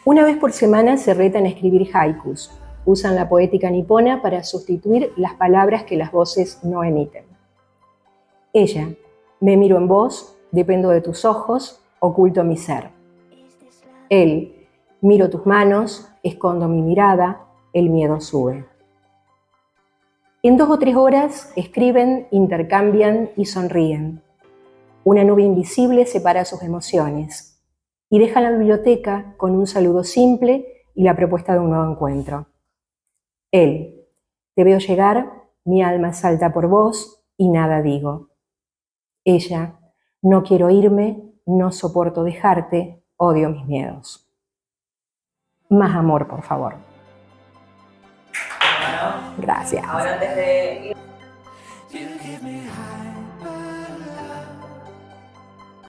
Una vez por semana se retan a escribir haikus. Usan la poética nipona para sustituir las palabras que las voces no emiten. Ella, me miro en vos, dependo de tus ojos, oculto mi ser. Él, miro tus manos, escondo mi mirada, el miedo sube. En 2 o 3 horas escriben, intercambian y sonríen. Una nube invisible separa sus emociones y dejan la biblioteca con un saludo simple y la propuesta de un nuevo encuentro. Él, te veo llegar, mi alma salta por vos y nada digo. Ella, no quiero irme, no soporto dejarte, odio mis miedos. Más amor, por favor. Bueno, Gracias. ahora antes de ir...